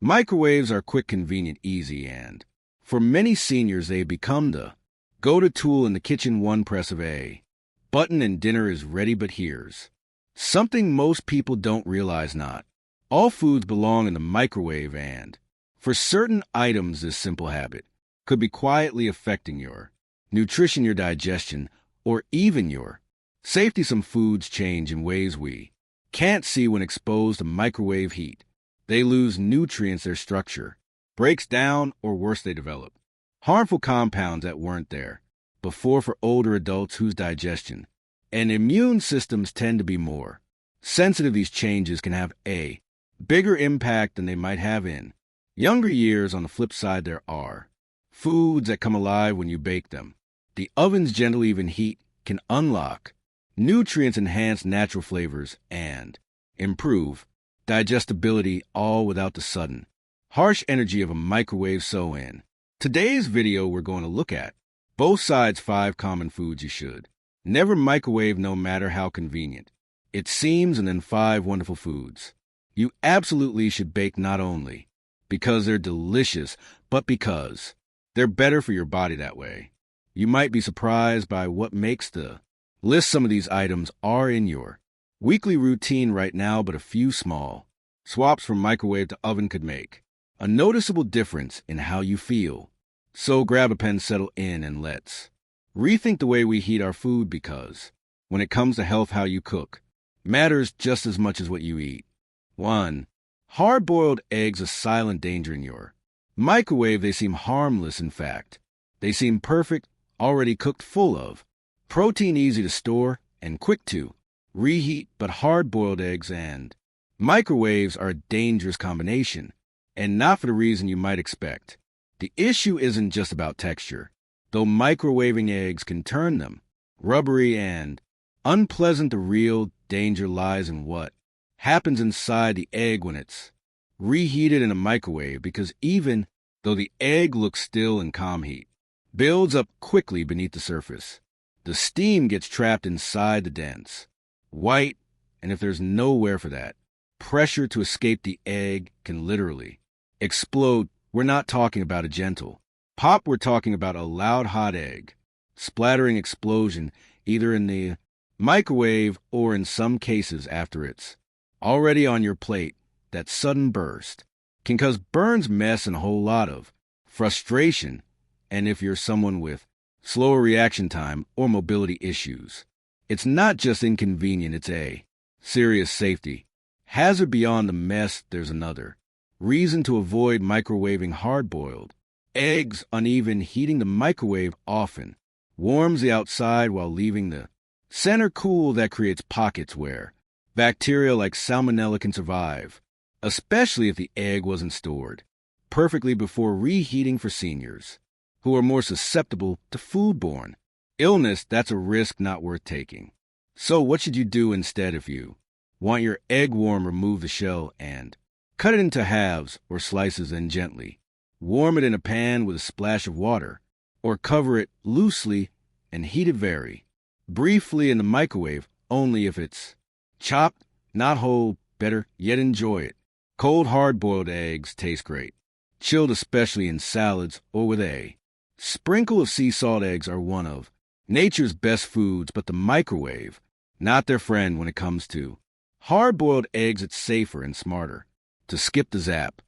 Microwaves are quick, convenient, easy, and for many seniors, they become the go-to tool in the kitchen. One press of a button and dinner is ready. But here's something most people don't realize: not all foods belong in the microwave, and for certain items, this simple habit could be quietly affecting your nutrition, your digestion, or even your safety. Some foods change in ways we can't see when exposed to microwave heat. They lose nutrients, their structure breaks down, or worse, they develop harmful compounds that weren't there before. For older adults whose digestion and immune systems tend to be more sensitive, these changes can have a bigger impact than they might have in younger years. On the flip side, there are foods that come alive when you bake them. The oven's gentle, even heat can unlock nutrients, enhance natural flavors, and improve digestibility, all without the sudden, harsh energy of a microwave. So in today's video, we're going to look at both sides: 5 common foods you should never microwave, no matter how convenient it seems, and then 5 wonderful foods you absolutely should bake, not only because they're delicious, but because they're better for your body that way. You might be surprised by what makes the list. Some of these items are in your weekly routine right now, but a few small swaps from microwave to oven could make a noticeable difference in how you feel. So grab a pen, settle in, and let's rethink the way we heat our food, because when it comes to health, how you cook matters just as much as what you eat. 1. Hard-boiled eggs, a silent danger in your microwave. They seem harmless. In fact, they seem perfect, already cooked, full of protein, easy to store, and quick to reheat. But hard-boiled eggs and microwaves are a dangerous combination, and not for the reason you might expect. The issue isn't just about texture, though microwaving eggs can turn them rubbery and unpleasant. The real danger lies in what happens inside the egg when it's reheated in a microwave, because even though the egg looks still in calm heat, builds up quickly beneath the surface. The steam gets trapped inside the dense white, and if there's nowhere for that pressure to escape, the egg can literally explode. We're not talking about a gentle pop, we're talking about a loud, hot egg splattering explosion, either in the microwave or in some cases after it's already on your plate. That sudden burst can cause burns, mess, and a whole lot of frustration. And if you're someone with slower reaction time or mobility issues, it's not just inconvenient, it's a serious safety hazard. Beyond the mess, there's another reason to avoid microwaving hard-boiled eggs. Uneven heating. The microwave often warms the outside while leaving the center cool. That creates pockets where bacteria like salmonella can survive, especially if the egg wasn't stored perfectly before reheating. For seniors who are more susceptible to foodborne illness, that's a risk not worth taking. So what should you do instead? If you want your egg warm, remove the shell and cut it into halves or slices, and gently warm it in a pan with a splash of water, or cover it loosely and heat it very briefly in the microwave. Only if it's chopped, not whole. Better yet, enjoy it cold. Hard-boiled eggs taste great chilled, especially in salads or with a sprinkle of sea salt. Eggs are one of nature's best foods, but the microwave, not their friend when it comes to hard-boiled eggs. It's safer and smarter to skip the zap.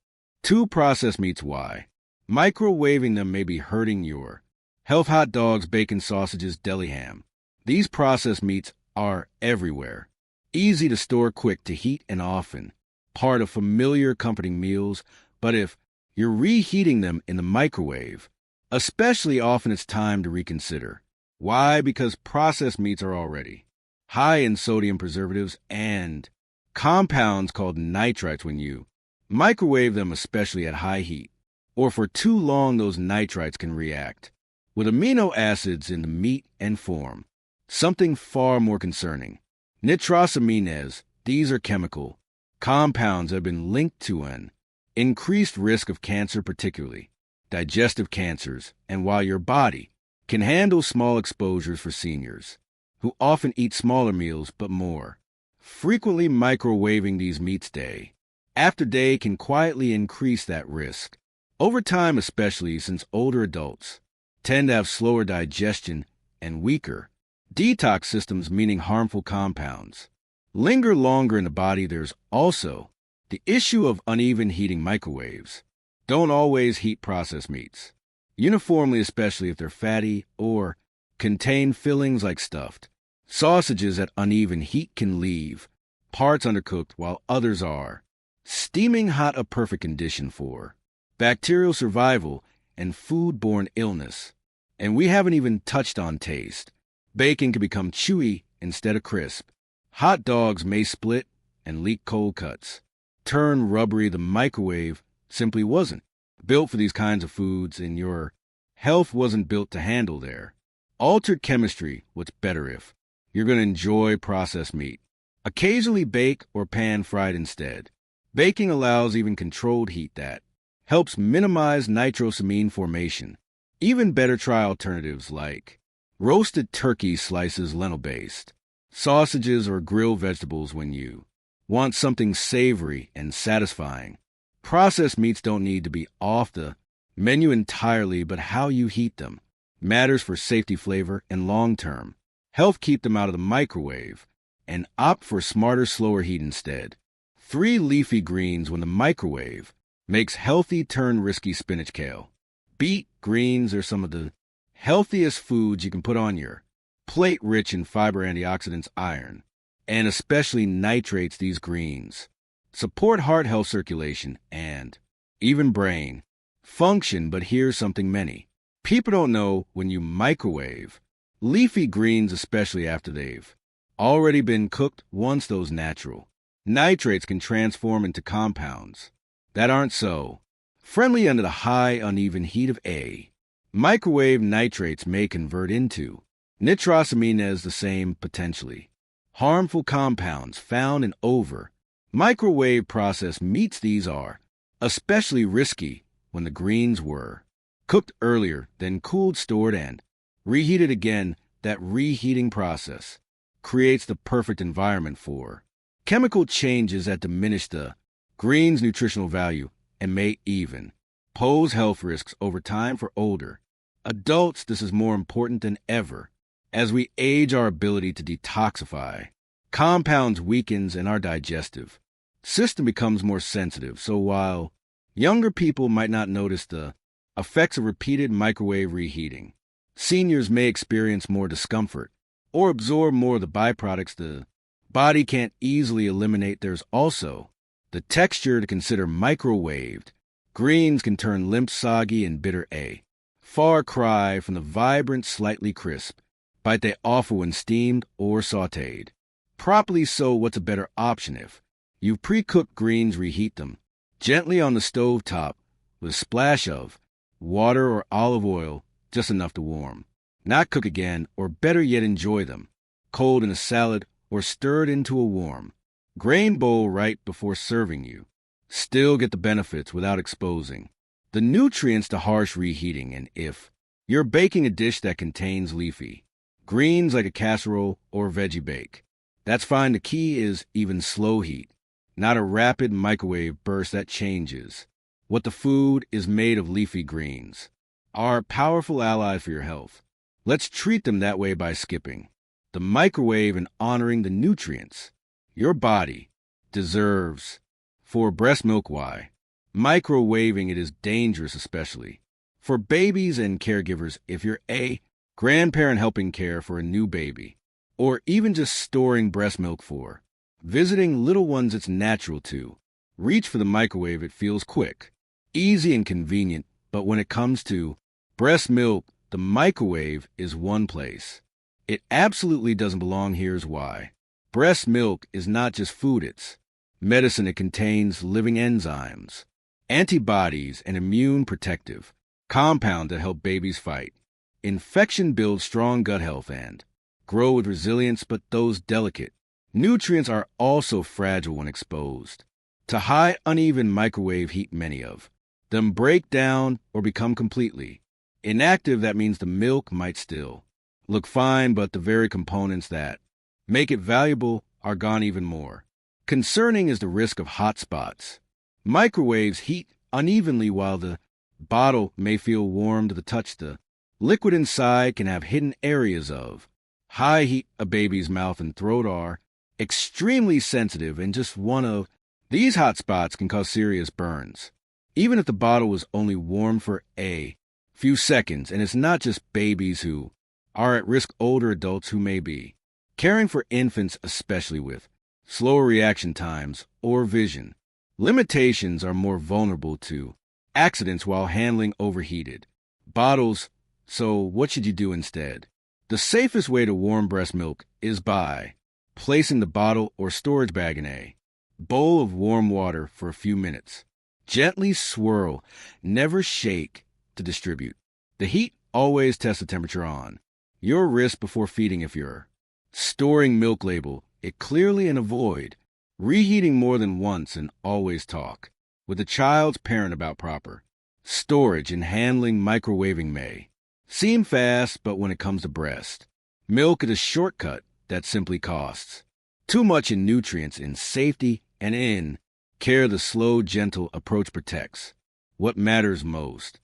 2. Processed meats. Why microwaving them may be hurting your health. Hot dogs, bacon, sausages, deli ham. These processed meats are everywhere. Easy to store, quick to heat, and often part of familiar, comforting meals. But if you're reheating them in the microwave, especially often, it's time to reconsider. Why? Because processed meats are already high in sodium, preservatives, and compounds called nitrites. When you microwave them, especially at high heat or for too long, those nitrites can react with amino acids in the meat and form something far more concerning: nitrosamines. These are chemical compounds that have been linked to an increased risk of cancer, particularly digestive cancers. And while your body can handle small exposures, for seniors who often eat smaller meals but more frequently, microwaving these meats day after day can quietly increase that risk. Over time, especially since older adults tend to have slower digestion and weaker detox systems, meaning harmful compounds linger longer in the body. There's also the issue of uneven heating. Microwaves don't always heat processed meats uniformly, especially if they're fatty or contain fillings like stuffed sausages. At uneven heat can leave parts undercooked while others are steaming hot, a perfect condition for bacterial survival and foodborne illness. And we haven't even touched on taste. Bacon can become chewy instead of crisp. Hot dogs may split and leak. Cold cuts turn rubbery. The microwave simply wasn't built for these kinds of foods, and your health wasn't built to handle their altered chemistry. What's better if you're going to enjoy processed meat? Occasionally bake or pan fried instead. Baking allows even controlled heat that helps minimize nitrosamine formation. Even better, try alternatives like roasted turkey slices, lentil-based sausages, or grilled vegetables when you want something savory and satisfying. Processed meats don't need to be off the menu entirely, but how you heat them matters for safety, flavor, and long-term health. Keep them out of the microwave and opt for smarter, slower heat instead. 3 leafy greens when the microwave makes healthy turn risky. Spinach, kale, beet, greens are some of the healthiest foods you can put on your plate, rich in fiber, antioxidants, iron, and especially nitrates. These greens support heart health, circulation, and even brain function. But here's something many people don't know: when you microwave leafy greens, especially after they've already been cooked once, those natural nitrates can transform into compounds that aren't so friendly under the high, uneven heat of a microwave. Nitrates may convert into nitrosamine as the same potentially harmful compounds found in over microwave processed meats. These are especially risky when the greens were cooked earlier, then cooled, stored, and reheated again. That reheating process creates the perfect environment for chemical changes that diminish the green's nutritional value and may even pose health risks over time. For older adults, this is more important than ever. As we age, our ability to detoxify compounds weakens and our digestive system becomes more sensitive. So while younger people might not notice the effects of repeated microwave reheating, seniors may experience more discomfort or absorb more of the byproducts the body can't easily eliminate. There's also the texture to consider. Microwaved greens can turn limp, soggy, and bitter, a far cry from the vibrant, slightly crisp bite they offer when steamed or sautéed properly. So what's a better option? If you pre-cooked greens, reheat them gently on the stove top with a splash of water or olive oil, just enough to warm. Not cook again, or better yet, enjoy them cold in a salad or stirred into a warm grain bowl right before serving. You still get the benefits without exposing the nutrients to harsh reheating. And if you're baking a dish that contains leafy greens like a casserole or veggie bake, that's fine. The key is even slow heat, not a rapid microwave burst that changes what the food is made of. Leafy greens are powerful allies for your health. Let's treat them that way by skipping the microwave and honoring the nutrients your body deserves. For breast milk, why microwaving it is dangerous, especially for babies and caregivers. If you're a grandparent helping care for a new baby, or even just storing breast milk for visiting little ones, it's natural to reach for the microwave. It feels quick, easy, and convenient. But when it comes to breast milk, the microwave is one place it absolutely doesn't belong. Here's why. Breast milk is not just food, it's medicine. It contains living enzymes, antibodies, and immune protective compounds that help babies fight infection, build strong gut health, and grow with resilience. But those delicate nutrients are also fragile when exposed to high, uneven microwave heat. Many of them break down or become completely inactive. That means the milk might still look fine, but the very components that make it valuable are gone. Even more concerning is the risk of hot spots Microwaves heat unevenly while the bottle may feel warm to the touch. The liquid inside can have hidden areas of high heat. A baby's mouth and throat are extremely sensitive, and just one of these hot spots can cause serious burns. Even if the bottle was only warm for a few seconds, and it's not just babies who are at risk, older adults who may be caring for infants, especially with slower reaction times or vision limitations, are more vulnerable to accidents while handling overheated bottles. So what should you do instead? The safest way to warm breast milk is by placing the bottle or storage bag in a bowl of warm water for a few minutes. Gently swirl, never shake to distribute. The heat, always test the temperature on your wrist before feeding. If you're storing milk, label it clearly and avoid reheating more than once, and always talk with the child's parent about proper storage and handling. Microwaving may seem fast, but when it comes to breast milk, it is a shortcut that simply costs too much in nutrients, in safety, and in care. The slow, gentle approach protects what matters most.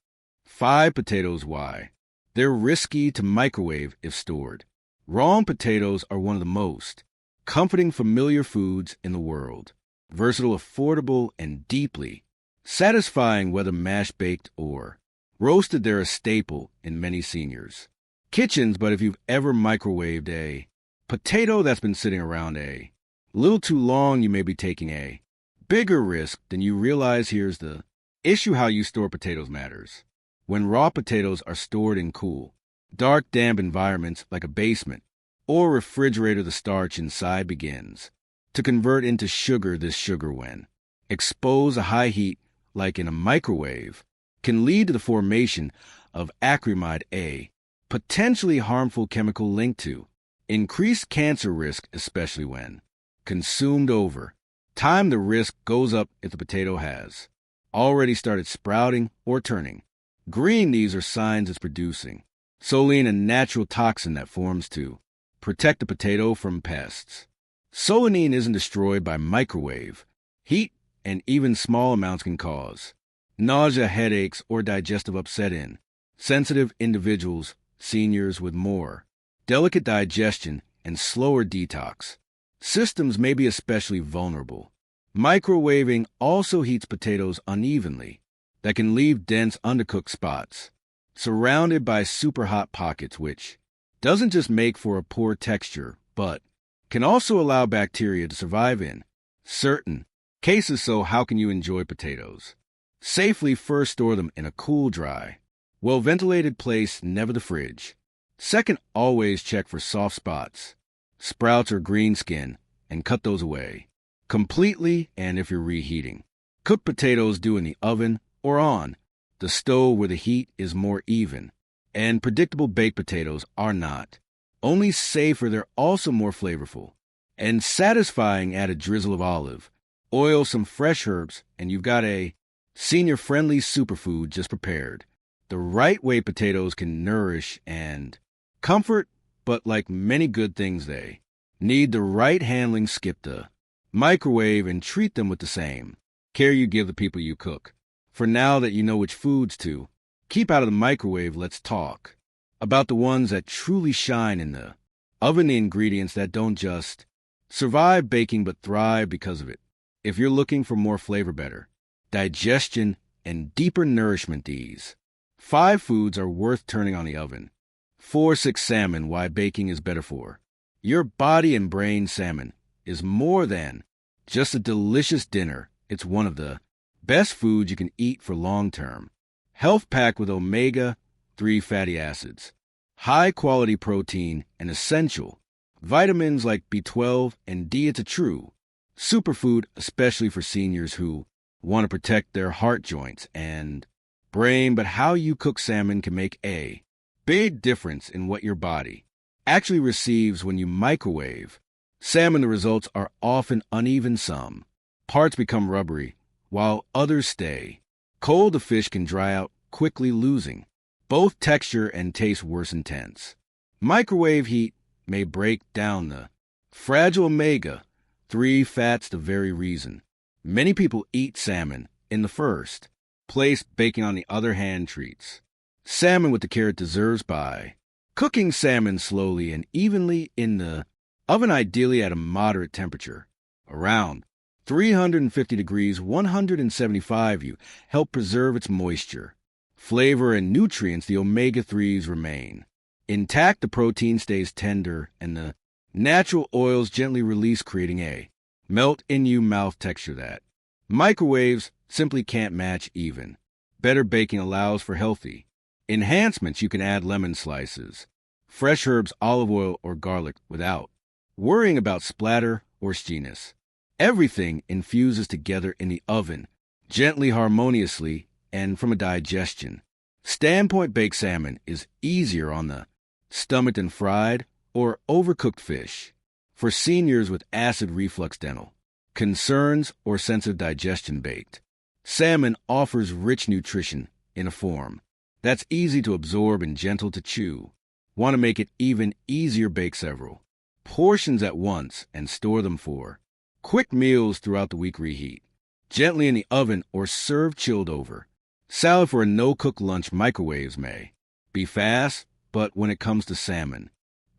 5 potatoes. Why they're risky to microwave if stored. Raw potatoes are one of the most comforting, familiar foods in the world. Versatile, affordable, and deeply satisfying, whether mashed, baked, or roasted. They're a staple in many seniors' kitchens. But if you've ever microwaved a potato that's been sitting around a little too long, you may be taking a bigger risk than you realize. Here's the issue: how you store potatoes matters. When raw potatoes are stored in cool, dark, damp environments like a basement or refrigerator, the starch inside begins to convert into sugar. This sugar, when exposed to high heat, like in a microwave, can lead to the formation of acrylamide, a potentially harmful chemical linked to increased cancer risk, especially when consumed over time. The risk goes up if the potato has already started sprouting or turning green. These are signs it's producing solanine, a natural toxin that forms to protect the potato from pests. Solanine isn't destroyed by microwave heat, and even small amounts can cause nausea, headaches, or digestive upset in sensitive individuals. Seniors with more delicate digestion and slower detox systems may be especially vulnerable. Microwaving also heats potatoes unevenly. That can leave dense, undercooked spots surrounded by super hot pockets, which doesn't just make for a poor texture, but can also allow bacteria to survive in certain cases. So how can you enjoy potatoes safely? First, store them in a cool, dry, well-ventilated place, never the fridge. Second, always check for soft spots, sprouts, or green skin, and cut those away completely. And if you're reheating, cook potatoes, do in the oven or on the stove where the heat is more even and predictable. Baked potatoes are not only safer, they're also more flavorful and satisfying. Add a drizzle of olive oil, some fresh herbs, and you've got a senior-friendly superfood just prepared. The right way, potatoes can nourish and comfort, but like many good things, they need the right handling. Skip the microwave and treat them with the same care you give the people you cook. For now that you know which foods to keep out of the microwave, let's talk about the ones that truly shine in the oven, the ingredients that don't just survive baking but thrive because of it. If you're looking for more flavor, better digestion, and deeper nourishment, these 5 foods are worth turning on the oven. 4. 6. Salmon. Why baking is better for your body and brain. Salmon is more than just a delicious dinner. It's one of the best foods you can eat for long-term health, packed with omega-3 fatty acids, high-quality protein, and essential vitamins like B12 and D. It's a true superfood, especially for seniors who want to protect their heart, joints, and brain. But how you cook salmon can make a big difference in what your body actually receives when you microwave salmon. The results are often uneven. Some parts become rubbery, while others stay cold. The fish can dry out quickly, losing both texture and taste. Worse, intense microwave heat may break down the fragile omega-3 fats. The very reason many people eat salmon in the first place, baking on the other hand treats salmon with the carrot deserves by cooking salmon slowly and evenly in the oven, ideally at a moderate temperature, around 350 degrees 175 U, help preserve its moisture, flavor, and nutrients. The omega-3s remain intact, the protein stays tender, and the natural oils gently release, creating a melt-in-your-mouth texture that microwaves simply can't match. Even better, baking allows for healthy enhancements. You can add lemon slices, fresh herbs, olive oil, or garlic without worrying about splatter or stickiness. Everything infuses together in the oven, gently, harmoniously, and from a digestion standpoint, baked salmon is easier on the stomach than fried or overcooked fish. For seniors with acid reflux, dental concerns, or sensitive digestion, baked salmon offers rich nutrition in a form that's easy to absorb and gentle to chew. Want to make it even easier? Bake several portions at once and store them for quick meals throughout the week. Reheat gently in the oven or serve chilled over salad for a no-cook lunch. Microwaves may be fast, but when it comes to salmon,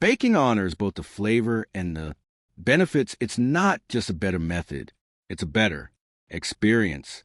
baking honors both the flavor and the benefits. It's not just a better method, it's a better experience.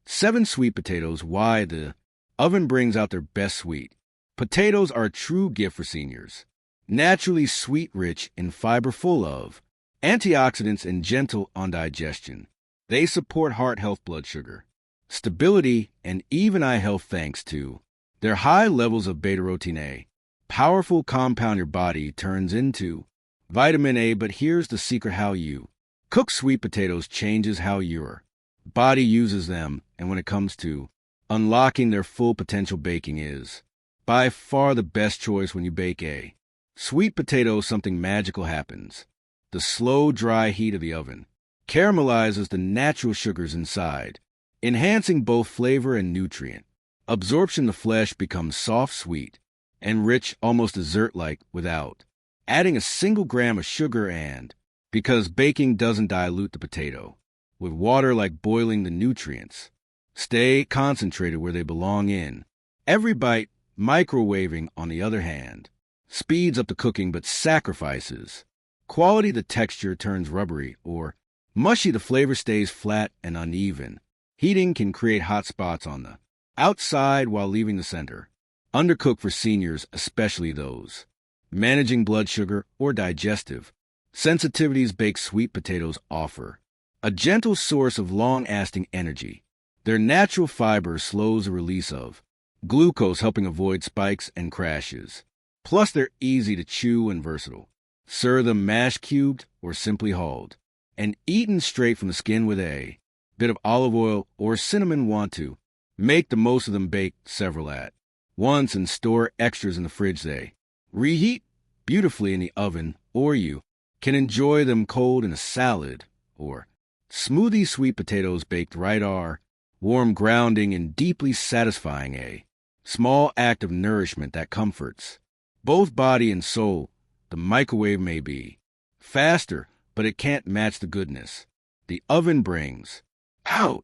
7 sweet potatoes. Why the oven brings out their best sweet potatoes are a true gift for seniors. Naturally sweet, rich in fiber, full of antioxidants, and gentle on digestion. They support heart health, blood sugar stability, and even eye health thanks to their high levels of beta-carotene, a powerful compound your body turns into vitamin A. But here's the secret: how you cook sweet potatoes changes how your body uses them, and when it comes to unlocking their full potential, baking is by far the best choice. When you bake a sweet potato, something magical happens. The slow, dry heat of the oven caramelizes the natural sugars inside, enhancing both flavor and nutrient absorption. The flesh becomes soft, sweet, and rich, almost dessert-like, without adding a single gram of sugar. And because baking doesn't dilute the potato with water like boiling, the nutrients stay concentrated where they belong in every bite. Microwaving, on the other hand, speeds up the cooking but sacrifices quality. The texture turns rubbery or mushy. The flavor stays flat and uneven. Heating can create hot spots on the outside while leaving the center undercooked. For seniors, especially those managing blood sugar or digestive sensitivities, baked sweet potatoes offer a gentle source of long-lasting energy. Their natural fiber slows the release of glucose, helping avoid spikes and crashes. Plus, they're easy to chew and versatile. Serve them mashed, cubed, or simply hulled, and eaten straight from the skin with a bit of olive oil or cinnamon. Want to make the most of them? Bake several at once and store extras in the fridge. They reheat beautifully in the oven, or you can enjoy them cold in a salad or smoothie. Sweet potatoes baked right are warm, grounding, and deeply satisfying. A small act of nourishment that comforts both body and soul. The microwave may be faster, but it can't match the goodness the oven brings out.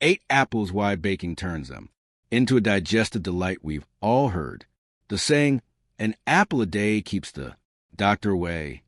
8 apples. Why baking turns them into a digestive delight. We've all heard the saying, an apple a day keeps the doctor away.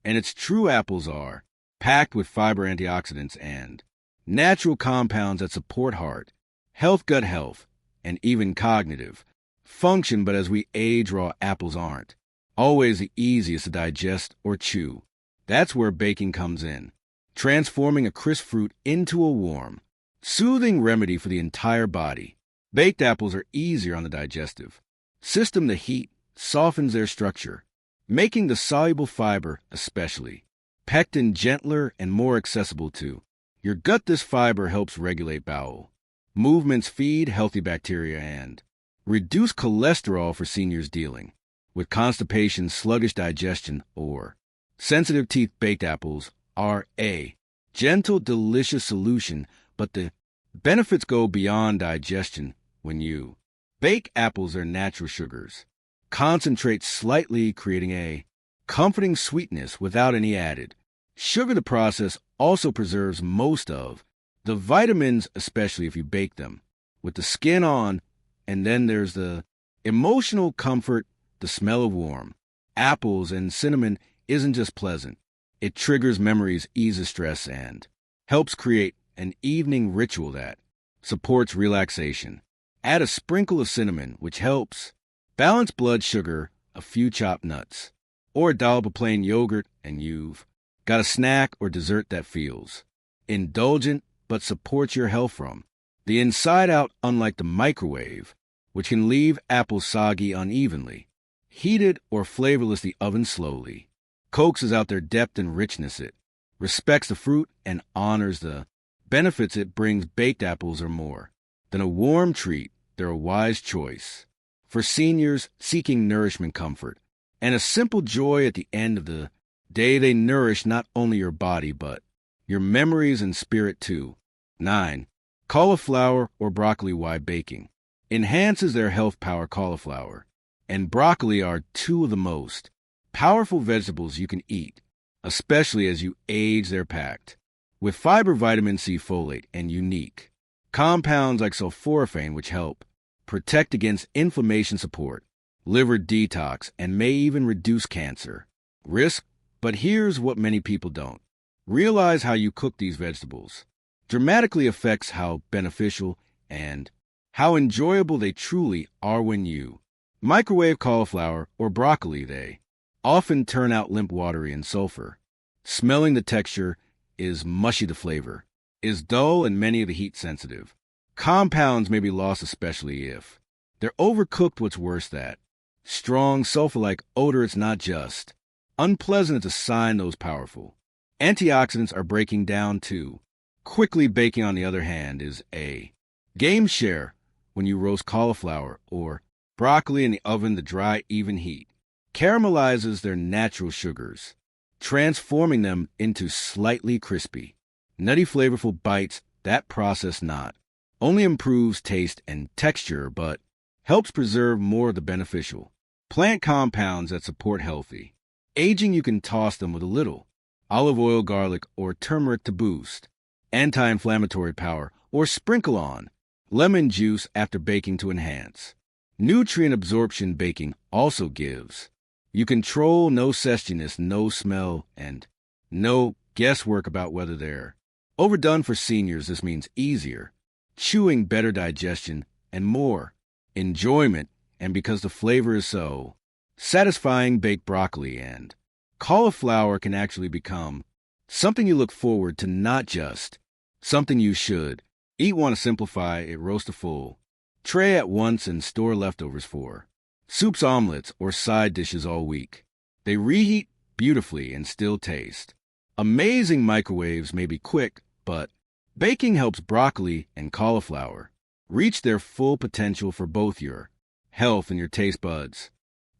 And it's true. Apples are packed with fiber, antioxidants, and natural compounds that support heart health, gut health, and even cognitive function. But as we age, raw apples aren't always the easiest to digest or chew. That's where baking comes in, transforming a crisp fruit into a warm, soothing remedy for the entire body. Baked apples are easier on the digestive system. The heat softens their structure, making the soluble fiber, especially pectin, gentler and more accessible to your gut. This fiber helps regulate bowel movements, feed healthy bacteria, and reduce cholesterol. For seniors dealing with constipation, sluggish digestion, or sensitive teeth, baked apples are a gentle, delicious solution. But the benefits go beyond digestion. When you bake apples, their natural sugars concentrate slightly, creating a comforting sweetness without any added sugar. The process also preserves most of The vitamins, especially if you bake them, with the skin on, and then there's the emotional comfort, the smell of warm. Apples and cinnamon isn't just pleasant. It triggers memories, eases stress, and helps create an evening ritual that supports relaxation. Add a sprinkle of cinnamon, which helps balance blood sugar, a few chopped nuts, or a dollop of plain yogurt, and you've got a snack or dessert that feels indulgent but supports your health from the inside out, unlike the microwave, which can leave apples soggy unevenly. Heated or flavorless, the oven slowly coaxes out their depth and richness. It respects the fruit and honors the benefits it brings. Baked apples are more than a warm treat. They're a wise choice for seniors seeking nourishment, comfort, and a simple joy at the end of the day. They nourish not only your body, but your memories and spirit too. 9. Cauliflower or broccoli. Why baking enhances their health? Power. Cauliflower and broccoli are two of the most powerful vegetables you can eat, especially as you age. They're packed with fiber, vitamin C, folate, and unique compounds like sulforaphane, which help protect against inflammation, support liver detox, and may even reduce cancer risk. But here's what many people don't realize: how you cook these vegetables dramatically affects how beneficial and how enjoyable they truly are. When you microwave cauliflower or broccoli, they often turn out limp, watery, and sulfur smelling. The texture is mushy, the flavor is dull, and many of the heat-sensitive compounds may be lost, especially if they're overcooked. What's worse, that strong sulfur-like odor, it's not just unpleasant, it's a sign those powerful antioxidants are breaking down too quickly. Baking, on the other hand, is a game share. When you roast cauliflower or broccoli in the oven, the dry, even heat caramelizes their natural sugars, transforming them into slightly crispy, nutty, flavorful bites. That process not only improves taste and texture, but helps preserve more of the beneficial plant compounds that support healthy aging. You can toss them with a little olive oil, garlic, or turmeric to boost anti-inflammatory power, or sprinkle on lemon juice after baking to enhance nutrient absorption. Baking also gives you control, no zestiness, no smell, and no guesswork about whether they're overdone. For seniors, this means easier chewing, better digestion, and more enjoyment. And because the flavor is so satisfying, baked broccoli and cauliflower can actually become something you look forward to, not just something you should eat. Want to simplify it? Roast a full tray at once and store leftovers for soups, omelets, or side dishes all week. They reheat beautifully and still taste amazing. Microwaves may be quick, but baking helps broccoli and cauliflower reach their full potential for both your health and your taste buds.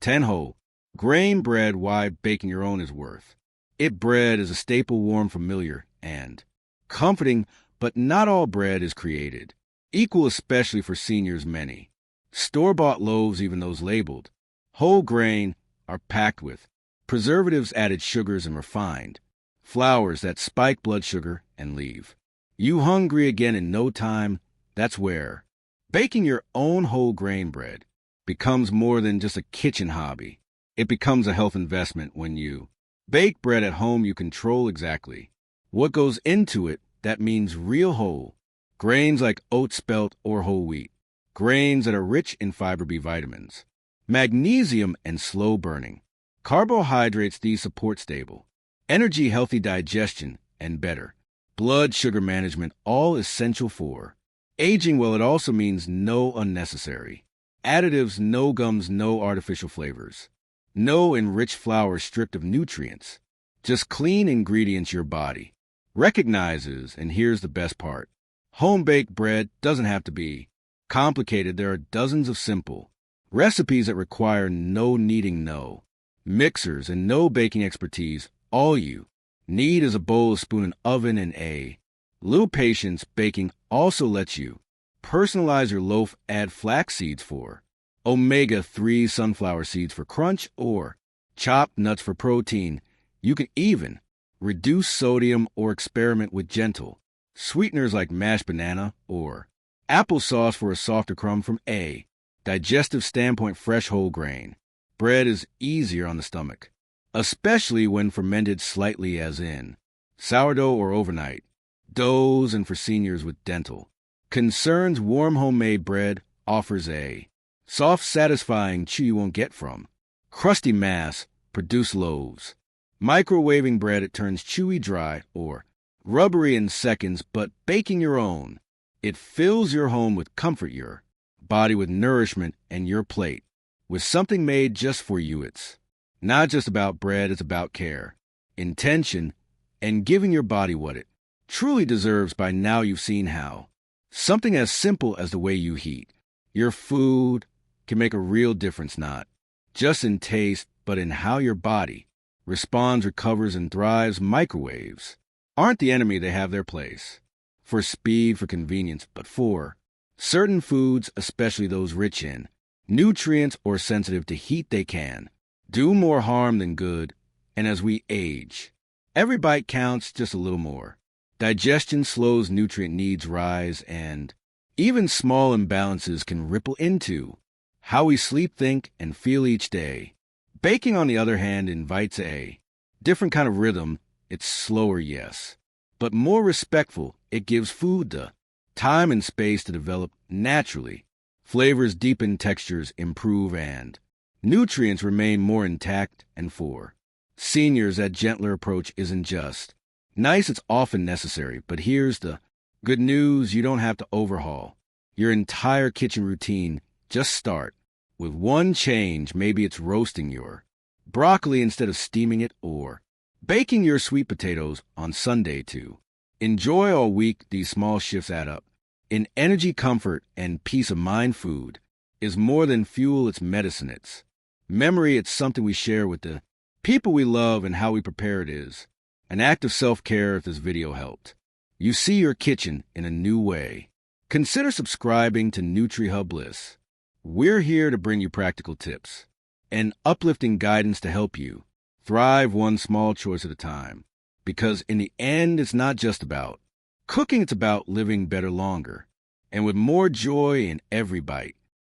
10. Whole grain bread. Why baking your own is worth it? Bread is a staple, warm, familiar, and comforting, but not all bread is created equal, especially for seniors. Many store-bought loaves, even those labeled whole grain, are packed with preservatives, added sugars, and refined flours that spike blood sugar and leave you hungry again in no time. That's where baking your own whole grain bread becomes more than just a kitchen hobby. It becomes a health investment. When you bake bread at home, you control exactly what goes into it. That means real whole grains like oats, spelt, or whole wheat. Grains that are rich in fiber, B vitamins, magnesium, and slow burning carbohydrates. These support stable energy, healthy digestion, and better blood sugar management, all essential for aging well. It also means no unnecessary additives, no gums, no artificial flavors, no enriched flour stripped of nutrients, just clean ingredients your body recognizes. And here's the best part: home-baked bread doesn't have to be complicated. There are dozens of simple recipes that require no kneading, no mixers, and no baking expertise. All you need is a bowl, a spoon, an oven, and a little patience. Baking also lets you personalize your loaf. Add flax seeds for omega-3, sunflower seeds for crunch, or chopped nuts for protein. You can even reduce sodium or experiment with gentle Sweeteners like mashed banana or applesauce for a softer crumb from A. Digestive standpoint, fresh whole grain. Bread is easier on the stomach, especially when fermented slightly, as in sourdough or overnight. Doughs, and for seniors with dental concerns, warm homemade bread offers a soft, satisfying chew you won't get from crusty mass produced loaves. Microwaving bread, it turns chewy, dry, or rubbery in seconds, but baking your own, it fills your home with comfort, your body with nourishment, and your plate with something made just for you. It's not just about bread, it's about care, intention, and giving your body what it truly deserves. By now you've seen how something as simple as the way you heat your food can make a real difference, not just in taste, but in how your body responds, recovers, and thrives. Microwaves aren't the enemy, they have their place for speed, for convenience, but for certain foods, especially those rich in nutrients or sensitive to heat, they can do more harm than good. And as we age, every bite counts just a little more. Digestion slows, nutrient needs rise, and even small imbalances can ripple into how we sleep, think, and feel each day. Baking, on the other hand, invites a different kind of rhythm. It's slower, yes, but more respectful. It gives food the time and space to develop naturally. Flavors deepen, textures improve, and nutrients remain more intact. And for seniors, that gentler approach isn't just nice, it's often necessary. But here's the good news: you don't have to overhaul your entire kitchen routine. Just start with one change. Maybe it's roasting your broccoli instead of steaming it, or baking your sweet potatoes on Sunday to enjoy all week. These small shifts add up in energy, comfort, and peace of mind. Food is more than fuel, it's medicine, it's memory, it's something we share with the people we love, and how we prepare it is an act of self-care. If this video helped you see your kitchen in a new way, consider subscribing to NutriHubBliss. We're here to bring you practical tips and uplifting guidance to help you thrive one small choice at a time. Because in the end, it's not just about cooking, it's about living better, longer, and with more joy in every bite.